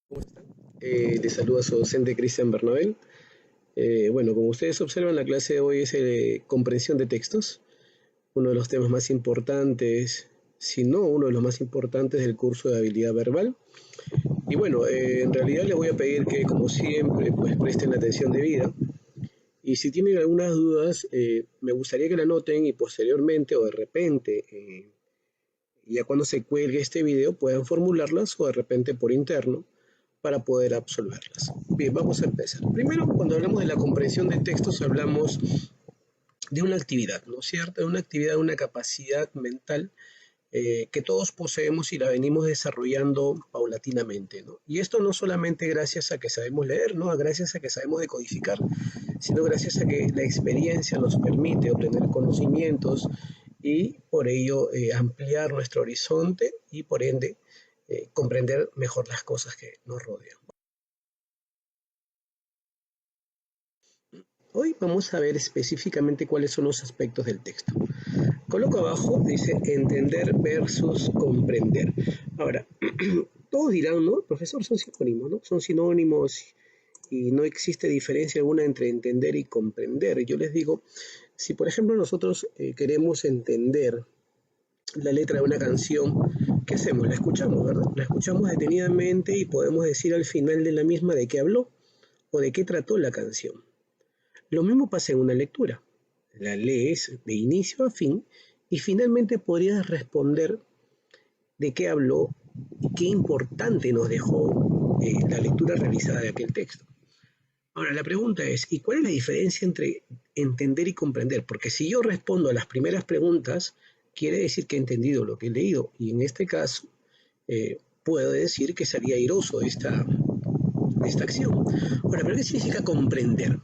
¿Cómo están? Les saluda su docente Cristian Bernabel. Bueno, como ustedes observan, la clase de hoy es comprensión de textos, uno de los temas más importantes, si no uno de los más importantes del curso de habilidad verbal. Y bueno, en realidad les voy a pedir que, como siempre, pues presten la atención debida. Y si tienen algunas dudas, me gustaría que la anoten y posteriormente o de repente, ya cuando se cuelgue este video, puedan formularlas o de repente por interno para poder absolverlas. Bien, vamos a empezar. Primero, cuando hablamos de la comprensión de textos, hablamos de una actividad, ¿no es cierto? De una actividad, una capacidad mental que todos poseemos y la venimos desarrollando paulatinamente, ¿no? Y esto no solamente gracias a que sabemos leer, ¿no? Gracias a que sabemos decodificar, sino gracias a que la experiencia nos permite obtener conocimientos y por ello ampliar nuestro horizonte y por ende comprender mejor las cosas que nos rodean. Hoy vamos a ver específicamente cuáles son los aspectos del texto. Coloco abajo, dice entender versus comprender. Ahora, todos dirán, ¿no? Profesor, son sinónimos, ¿no? Son sinónimos y no existe diferencia alguna entre entender y comprender. Yo les digo, si por ejemplo nosotros queremos entender la letra de una canción, ¿qué hacemos? La escuchamos, ¿verdad? La escuchamos detenidamente y podemos decir al final de la misma de qué habló o de qué trató la canción. Lo mismo pasa en una lectura. La lees de inicio a fin y finalmente podrías responder de qué habló y qué importante nos dejó la lectura realizada de aquel texto. Ahora, la pregunta es, ¿y cuál es la diferencia entre entender y comprender? Porque si yo respondo a las primeras preguntas, quiere decir que he entendido lo que he leído y en este caso puedo decir que sería airoso esta acción. Ahora, ¿pero qué significa comprender?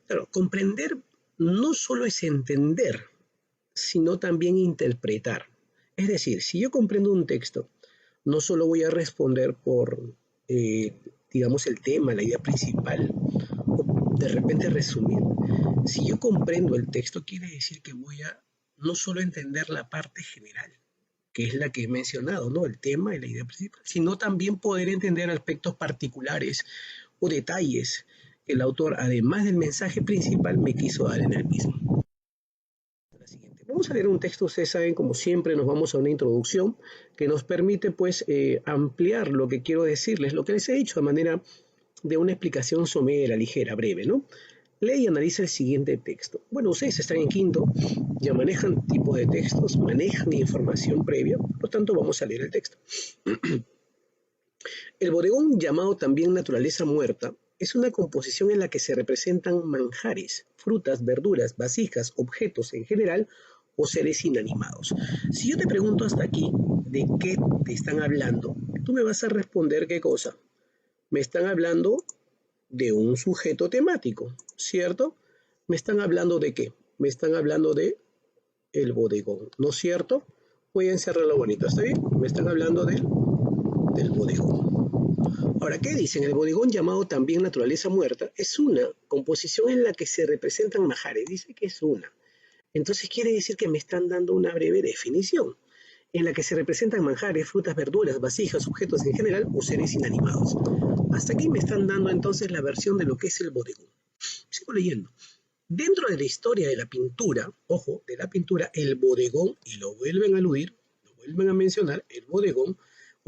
Claro, comprender no solo es entender, sino también interpretar. Es decir, si yo comprendo un texto, no solo voy a responder por, digamos, el tema, la idea principal, o de repente resumir. Si yo comprendo el texto, quiere decir que voy a no solo entender la parte general, que es la que he mencionado, ¿no? El tema y la idea principal, sino también poder entender aspectos particulares o detalles que el autor, además del mensaje principal, me quiso dar en el mismo. La siguiente. Vamos a leer un texto, ustedes saben, como siempre, nos vamos a una introducción que nos permite, pues, ampliar lo que quiero decirles, lo que les he dicho de manera de una explicación somera, ligera, breve, ¿no? Lee y analiza el siguiente texto. Bueno, ustedes están en quinto, ya manejan tipos de textos, manejan información previa, por lo tanto vamos a leer el texto. El bodegón, llamado también naturaleza muerta, es una composición en la que se representan manjares, frutas, verduras, vasijas, objetos en general o seres inanimados. Si yo te pregunto hasta aquí de qué te están hablando, tú me vas a responder qué cosa. Me están hablando de un sujeto temático, ¿cierto? ¿Me están hablando de qué? Me están hablando de el bodegón, ¿no es cierto? Voy a encerrarlo bonito, ¿está bien? Me están hablando del bodegón. Ahora, ¿qué dicen? El bodegón, llamado también naturaleza muerta, es una composición en la que se representan majares. Dice que es una. Entonces quiere decir que me están dando una breve definición, en la que se representan manjares, frutas, verduras, vasijas, objetos en general o seres inanimados. Hasta aquí me están dando entonces la versión de lo que es el bodegón. Sigo leyendo. Dentro de la historia de la pintura, ojo, de la pintura, el bodegón, y lo vuelven a aludir, lo vuelven a mencionar, el bodegón,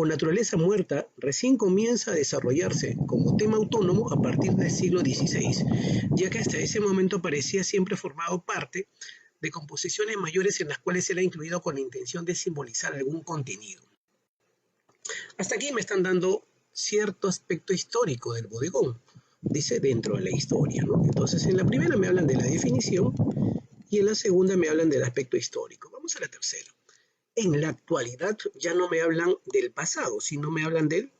o naturaleza muerta, recién comienza a desarrollarse como tema autónomo a partir del siglo XVI, ya que hasta ese momento parecía siempre formado parte de composiciones mayores en las cuales era incluido con la intención de simbolizar algún contenido. Hasta aquí me están dando cierto aspecto histórico del bodegón, dice dentro de la historia, ¿no? Entonces en la primera me hablan de la definición y en la segunda me hablan del aspecto histórico. Vamos a la tercera. En la actualidad ya no me hablan del pasado, sino me hablan del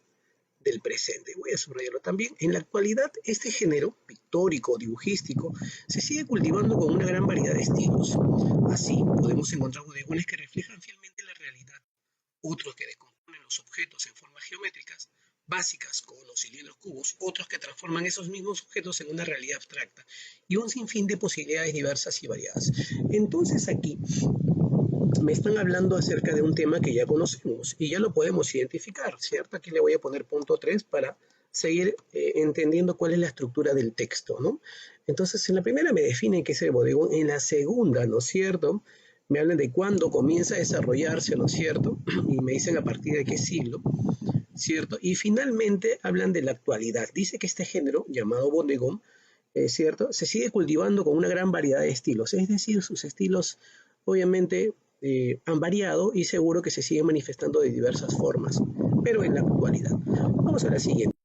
presente. Voy a subrayarlo también. En la actualidad, este género, pictórico, dibujístico, se sigue cultivando con una gran variedad de estilos. Así, podemos encontrar bodegones que reflejan fielmente la realidad, otros que decomponen los objetos en formas geométricas básicas, como los cilindros cubos, otros que transforman esos mismos objetos en una realidad abstracta, y un sinfín de posibilidades diversas y variadas. Entonces aquí me están hablando acerca de un tema que ya conocemos y ya lo podemos identificar, ¿cierto? Aquí le voy a poner punto 3 para seguir entendiendo cuál es la estructura del texto, ¿no? Entonces, en la primera me definen qué es el bodegón, en la segunda, ¿no es cierto?, me hablan de cuándo comienza a desarrollarse, ¿no es cierto?, y me dicen a partir de qué siglo, ¿cierto? Y finalmente hablan de la actualidad. Dice que este género, llamado bodegón, ¿cierto?, se sigue cultivando con una gran variedad de estilos, es decir, sus estilos obviamente han variado y seguro que se siguen manifestando de diversas formas, pero en la actualidad. Vamos a la siguiente.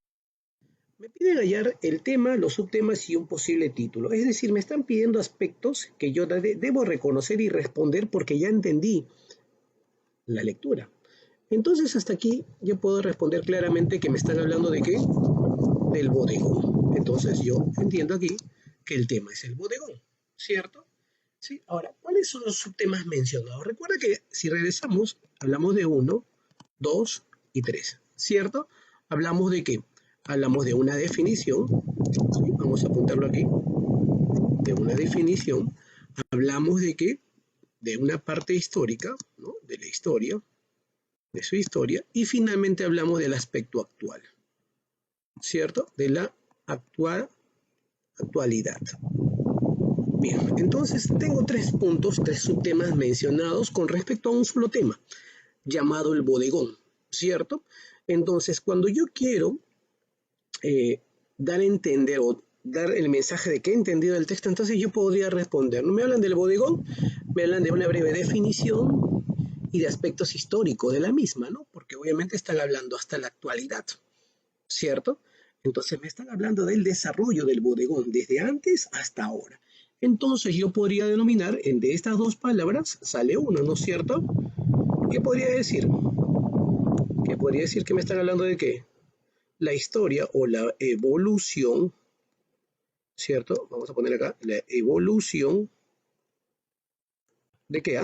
Me piden hallar el tema, los subtemas y un posible título. Es decir, me están pidiendo aspectos que yo debo reconocer y responder porque ya entendí la lectura. Entonces, hasta aquí yo puedo responder claramente que me están hablando de qué, del bodegón. Entonces, yo entiendo aquí que el tema es el bodegón, ¿cierto? Sí. Ahora, ¿cuáles son los subtemas mencionados? Recuerda que si regresamos, hablamos de 1, 2 y 3, ¿cierto? Hablamos de qué? Hablamos de una definición, ¿sí? Vamos a apuntarlo aquí, de una definición. Hablamos de qué? De una parte histórica, ¿no?, de la historia, de su historia, y finalmente hablamos del aspecto actual, ¿cierto? De la actualidad. Bien, entonces tengo 3 puntos, 3 subtemas mencionados con respecto a un solo tema, llamado el bodegón, ¿cierto? Entonces, cuando yo quiero dar a entender o dar el mensaje de que he entendido el texto, entonces yo podría responder. No me hablan del bodegón, me hablan de una breve definición y de aspectos históricos de la misma, ¿no? Porque obviamente están hablando hasta la actualidad, ¿cierto? Entonces me están hablando del desarrollo del bodegón desde antes hasta ahora. Entonces yo podría denominar, de estas 2 palabras sale uno, ¿no es cierto? ¿Qué podría decir? ¿Qué podría decir que me están hablando de qué? La historia o la evolución, ¿cierto? Vamos a poner acá, la evolución ¿de qué?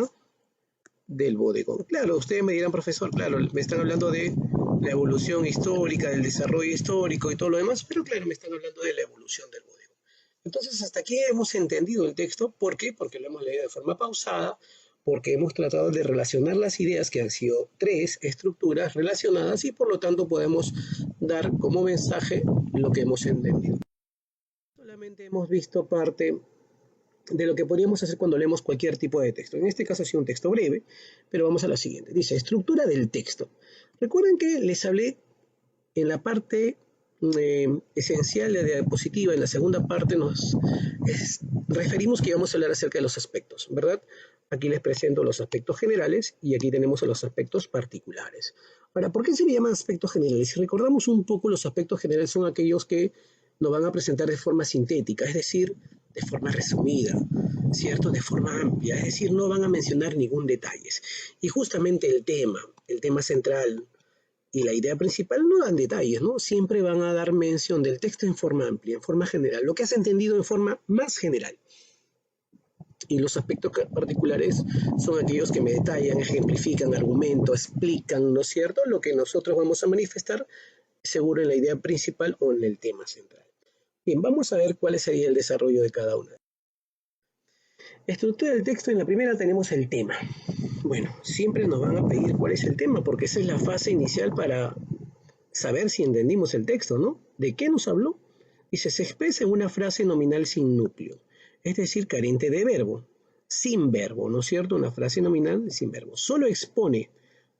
Del bodegón. Claro, ustedes me dirán, profesor, claro, me están hablando de la evolución histórica, del desarrollo histórico y todo lo demás, pero claro, me están hablando de la evolución del bodegón. Entonces, hasta aquí hemos entendido el texto. ¿Por qué? Porque lo hemos leído de forma pausada, porque hemos tratado de relacionar las ideas, que han sido 3 estructuras relacionadas, y por lo tanto podemos dar como mensaje lo que hemos entendido. Solamente hemos visto parte de lo que podríamos hacer cuando leemos cualquier tipo de texto. En este caso ha sido un texto breve, pero vamos a la siguiente. Dice, estructura del texto. Recuerden que les hablé en la parte esencial de la diapositiva, en la segunda parte nos referimos que vamos a hablar acerca de los aspectos, ¿verdad? Aquí les presento los aspectos generales y aquí tenemos los aspectos particulares. Ahora, ¿por qué se le llaman aspectos generales? Si recordamos un poco, los aspectos generales son aquellos que nos van a presentar de forma sintética, es decir, de forma resumida, ¿cierto? De forma amplia, es decir, no van a mencionar ningún detalle. Y justamente el tema central y la idea principal no dan detalles, ¿no? Siempre van a dar mención del texto en forma amplia, en forma general, lo que has entendido en forma más general. Y los aspectos particulares son aquellos que me detallan, ejemplifican, argumentan, explican, ¿no es cierto?, lo que nosotros vamos a manifestar seguro en la idea principal o en el tema central. Bien, vamos a ver cuál sería el desarrollo de cada una. Estructura del texto. En la primera tenemos el tema. Bueno, siempre nos van a pedir cuál es el tema, porque esa es la fase inicial para saber si entendimos el texto, ¿no? ¿De qué nos habló? Dice, se expresa en una frase nominal sin núcleo, es decir, carente de verbo, sin verbo, ¿no es cierto? Una frase nominal sin verbo. Solo expone,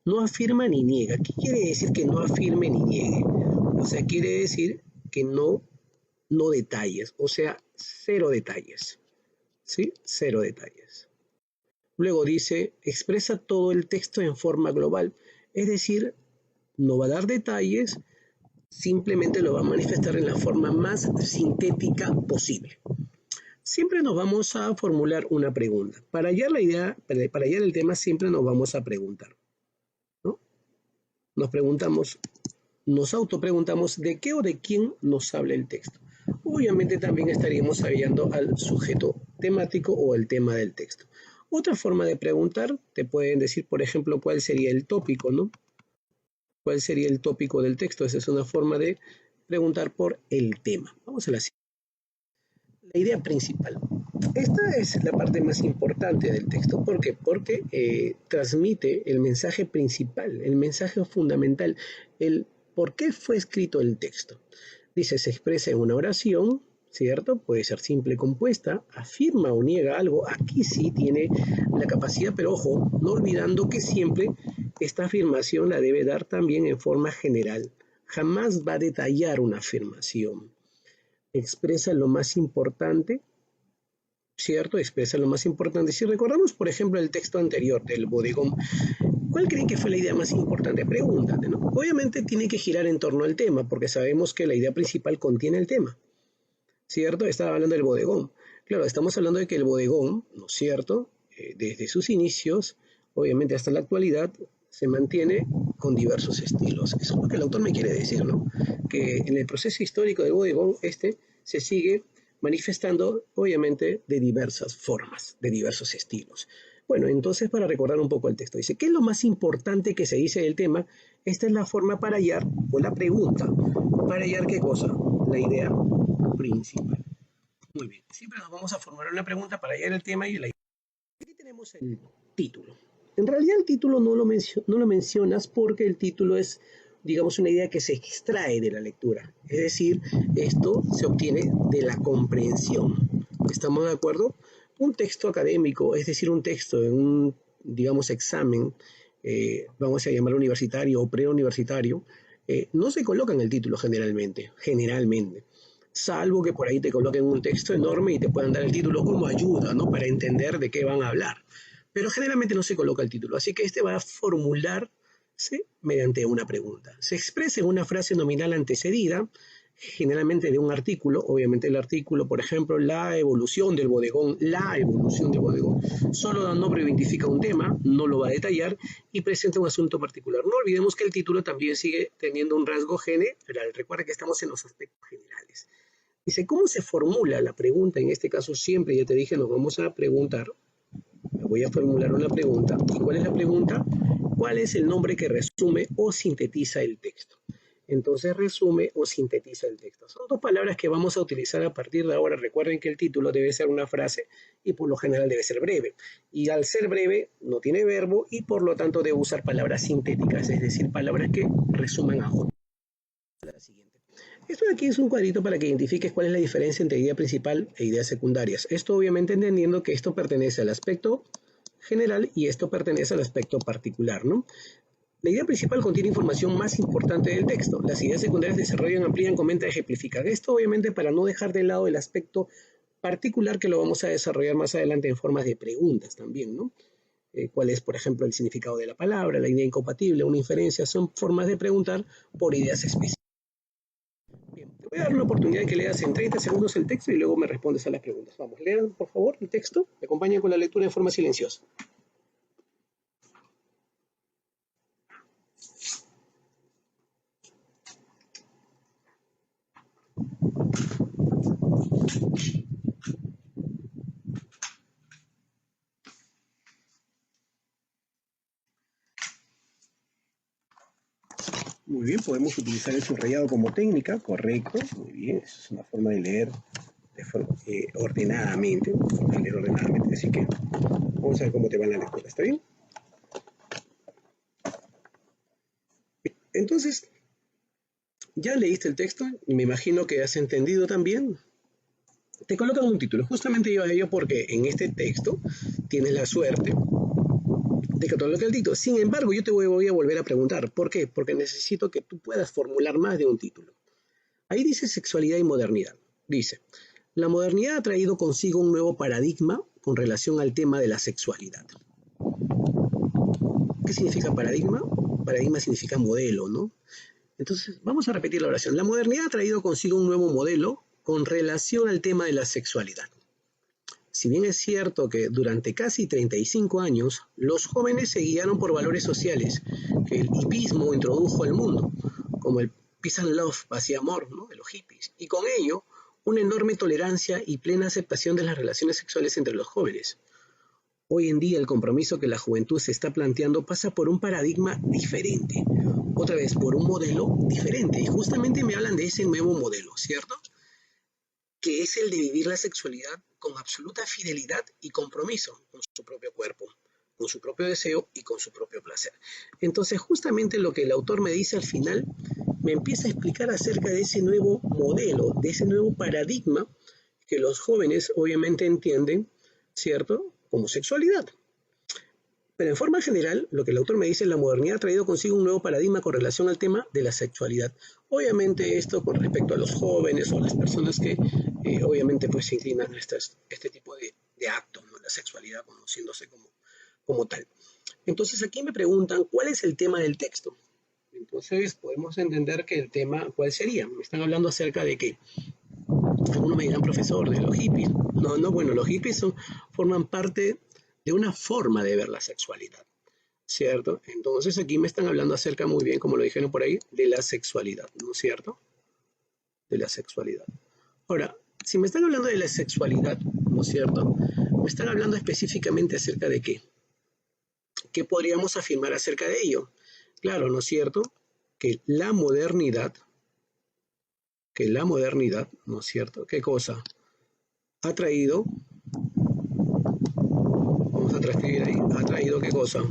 no afirma ni niega. ¿Qué quiere decir que no afirme ni niegue? O sea, quiere decir que no detalles, o sea, 0 detalles, ¿sí? 0 detalles. Luego dice, expresa todo el texto en forma global, es decir, no va a dar detalles, simplemente lo va a manifestar en la forma más sintética posible. Siempre nos vamos a formular una pregunta. Para hallar la idea, para hallar el tema, siempre nos vamos a preguntar, ¿no? Nos preguntamos, nos autopreguntamos de qué o de quién nos habla el texto. Obviamente también estaríamos hallando al sujeto temático o el tema del texto. Otra forma de preguntar, te pueden decir, por ejemplo, cuál sería el tópico, ¿no? ¿Cuál sería el tópico del texto? Esa es una forma de preguntar por el tema. Vamos a la siguiente. La idea principal. Esta es la parte más importante del texto. ¿Por qué? Porque transmite el mensaje principal, el mensaje fundamental, el por qué fue escrito el texto. Dice, se expresa en una oración, ¿cierto? Puede ser simple, compuesta, afirma o niega algo. Aquí sí tiene la capacidad, pero ojo, no olvidando que siempre esta afirmación la debe dar también en forma general. Jamás va a detallar una afirmación. Expresa lo más importante, ¿cierto? Expresa lo más importante. Si recordamos, por ejemplo, el texto anterior del bodegón, ¿cuál creen que fue la idea más importante? Pregúntate, ¿no? Obviamente tiene que girar en torno al tema, porque sabemos que la idea principal contiene el tema, ¿cierto? Estaba hablando del bodegón. Claro, estamos hablando de que el bodegón, ¿no es cierto? Desde sus inicios, obviamente hasta la actualidad, se mantiene con diversos estilos. Eso es lo que el autor me quiere decir, ¿no? Que en el proceso histórico del bodegón, se sigue manifestando, obviamente, de diversas formas, de diversos estilos. Bueno, entonces para recordar un poco el texto, dice, ¿qué es lo más importante que se dice del tema? Esta es la forma para hallar, o la pregunta, para hallar qué cosa, la idea principal. Muy bien, siempre nos vamos a formular una pregunta para hallar el tema y la idea. Aquí tenemos el título. En realidad el título no lo mencionas porque el título es, digamos, una idea que se extrae de la lectura. Es decir, esto se obtiene de la comprensión. ¿Estamos de acuerdo? Un texto académico, es decir, un texto en un, digamos, examen, vamos a llamarlo universitario o preuniversitario, no se coloca en el título generalmente, salvo que por ahí te coloquen un texto enorme y te puedan dar el título como ayuda, ¿no? Para entender de qué van a hablar. Pero generalmente no se coloca el título, así que va a formularse mediante una pregunta. Se expresa en una frase nominal antecedida, generalmente de un artículo, obviamente el artículo, por ejemplo, la evolución del bodegón, solo da nombre o identifica un tema, no lo va a detallar y presenta un asunto particular. No olvidemos que el título también sigue teniendo un rasgo general, recuerda que estamos en los aspectos generales. Dice, ¿cómo se formula la pregunta? En este caso siempre, ya te dije, nos vamos a preguntar, voy a formular una pregunta. ¿Y cuál es la pregunta? ¿Cuál es el nombre que resume o sintetiza el texto? Entonces resume o sintetiza el texto. Son dos palabras que vamos a utilizar a partir de ahora. Recuerden que el título debe ser una frase y por lo general debe ser breve. Y al ser breve no tiene verbo y por lo tanto debe usar palabras sintéticas, es decir, palabras que resuman a otra. La siguiente. Esto de aquí es un cuadrito para que identifiques cuál es la diferencia entre idea principal e ideas secundarias. Esto obviamente entendiendo que esto pertenece al aspecto general y esto pertenece al aspecto particular, ¿no? La idea principal contiene información más importante del texto. Las ideas secundarias desarrollan, amplían, comentan, ejemplifican. Esto obviamente para no dejar de lado el aspecto particular que lo vamos a desarrollar más adelante en formas de preguntas también, ¿no? ¿Cuál es, por ejemplo, el significado de la palabra, la idea incompatible, una inferencia? Son formas de preguntar por ideas específicas. Bien, te voy a dar una oportunidad de que leas en 30 segundos el texto y luego me respondes a las preguntas. Vamos, lean por favor el texto, me acompañen con la lectura en forma silenciosa. Muy bien, podemos utilizar el subrayado como técnica, correcto, muy bien, esa es una forma de leer de forma, ordenadamente, así que vamos a ver cómo te va en la lectura, ¿está bien? Entonces, ya leíste el texto y me imagino que has entendido también. Te colocan un título, justamente yo a ello porque en este texto tienes la suerte de que todo lo que el título. Sin embargo, yo te voy a volver a preguntar, ¿por qué? Porque necesito que tú puedas formular más de un título. Ahí dice sexualidad y modernidad. Dice, la modernidad ha traído consigo un nuevo paradigma con relación al tema de la sexualidad. ¿Qué significa paradigma? Paradigma significa modelo, ¿no? Entonces, vamos a repetir la oración. La modernidad ha traído consigo un nuevo modelo con relación al tema de la sexualidad. Si bien es cierto que durante casi 35 años los jóvenes se guiaron por valores sociales que el hipismo introdujo al mundo, como el peace and love, paz y amor, ¿no? De los hippies, y con ello una enorme tolerancia y plena aceptación de las relaciones sexuales entre los jóvenes. Hoy en día el compromiso que la juventud se está planteando pasa por un paradigma diferente, otra vez por un modelo diferente, y justamente me hablan de ese nuevo modelo, ¿cierto? que es el de vivir la sexualidad con absoluta fidelidad y compromiso con su propio cuerpo, con su propio deseo y con su propio placer. Entonces, justamente lo que el autor me dice al final, me empieza a explicar acerca de ese nuevo modelo, de ese nuevo paradigma que los jóvenes obviamente entienden, ¿cierto?, como sexualidad. Pero en forma general, lo que el autor me dice, la modernidad ha traído consigo un nuevo paradigma con relación al tema de la sexualidad. Obviamente esto con respecto a los jóvenes o las personas que obviamente pues se inclinan a este tipo de actos, ¿no? La sexualidad conociéndose como tal. Entonces aquí me preguntan, ¿cuál es el tema del texto? Entonces podemos entender que el tema, ¿cuál sería? Me están hablando acerca de que, algunos me dirán, profesor, de los hippies. No, bueno, los hippies forman parte de una forma de ver la sexualidad, ¿cierto? Entonces aquí me están hablando acerca, muy bien, como lo dijeron por ahí, de la sexualidad, ¿no es cierto? De la sexualidad. Ahora, si me están hablando de la sexualidad, ¿no es cierto? Me están hablando específicamente acerca de qué. ¿Qué podríamos afirmar acerca de ello? Claro, ¿no es cierto? Que la modernidad, ¿no es cierto? ¿Qué cosa? Ha traído, vamos a transcribir ahí, ha traído ¿qué cosa?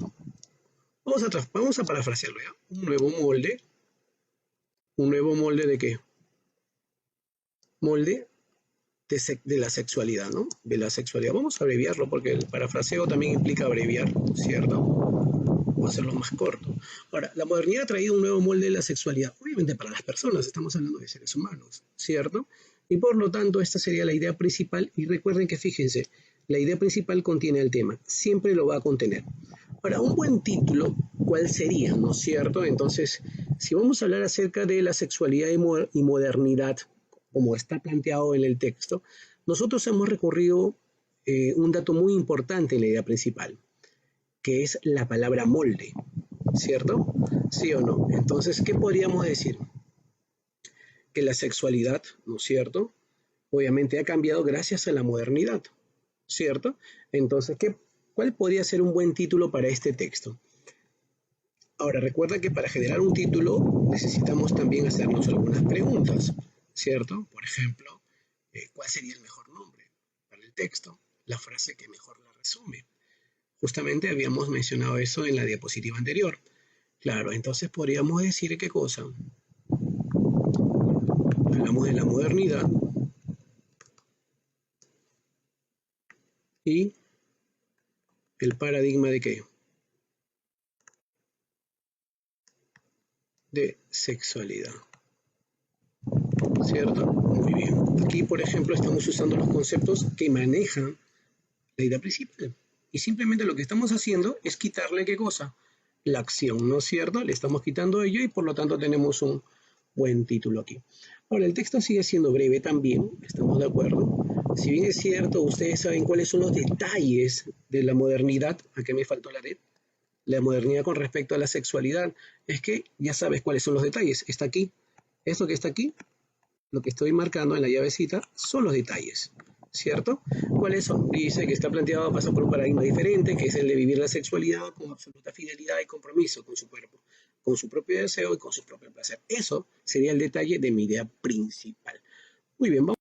Vamos a parafrasearlo ya. Un nuevo molde de qué? Molde de la sexualidad, ¿no? De la sexualidad. Vamos a abreviarlo porque el parafraseo también implica abreviar, ¿cierto? Vamos a hacerlo más corto. Ahora, la modernidad ha traído un nuevo molde de la sexualidad, obviamente para las personas, estamos hablando de seres humanos, ¿cierto? Y por lo tanto, esta sería la idea principal. Y recuerden que, fíjense, la idea principal contiene el tema, siempre lo va a contener. Ahora, un buen título, ¿cuál sería? ¿No es cierto? Entonces, si vamos a hablar acerca de la sexualidad y modernidad, como está planteado en el texto, nosotros hemos recurrido un dato muy importante en la idea principal, que es la palabra molde, ¿cierto? ¿Sí o no? Entonces, ¿qué podríamos decir? Que la sexualidad, ¿no es cierto?, obviamente ha cambiado gracias a la modernidad, ¿cierto? Entonces, ¿cuál podría ser un buen título para este texto? Ahora, recuerda que para generar un título necesitamos también hacernos algunas preguntas, ¿cierto? Por ejemplo, ¿cuál sería el mejor nombre para el texto? La frase que mejor la resume. Justamente habíamos mencionado eso en la diapositiva anterior. Claro, entonces podríamos decir qué cosa. Hablamos de la modernidad y el paradigma de qué? De sexualidad. ¿Cierto? Muy bien. Aquí, por ejemplo, estamos usando los conceptos que manejan la idea principal. Y simplemente lo que estamos haciendo es quitarle ¿qué cosa? La acción, ¿no es cierto? Le estamos quitando ello y por lo tanto tenemos un buen título aquí. Ahora, el texto sigue siendo breve también, estamos de acuerdo. Si bien es cierto, ustedes saben cuáles son los detalles de la modernidad. Aquí me faltó la modernidad con respecto a la sexualidad. Es que ya sabes cuáles son los detalles. Está aquí. Esto que está aquí, lo que estoy marcando en la llavecita, son los detalles, ¿cierto? ¿Cuáles son? Dice que está planteado a pasar por un paradigma diferente, que es el de vivir la sexualidad con absoluta fidelidad y compromiso con su cuerpo, con su propio deseo y con su propio placer. Eso sería el detalle de mi idea principal. Muy bien, vamos.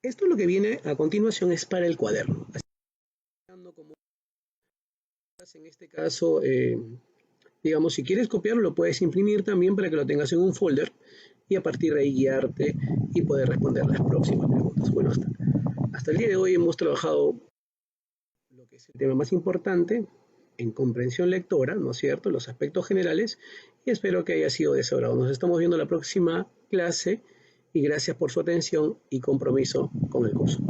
Esto lo que viene a continuación es para el cuaderno. Así como en este caso, digamos, si quieres copiarlo, lo puedes imprimir también para que lo tengas en un folder y a partir de ahí guiarte y poder responder las próximas preguntas. Bueno, hasta el día de hoy hemos trabajado lo que es el tema más importante en comprensión lectora, ¿no es cierto?, los aspectos generales, y espero que haya sido de su agrado. Nos estamos viendo en la próxima clase y gracias por su atención y compromiso con el curso.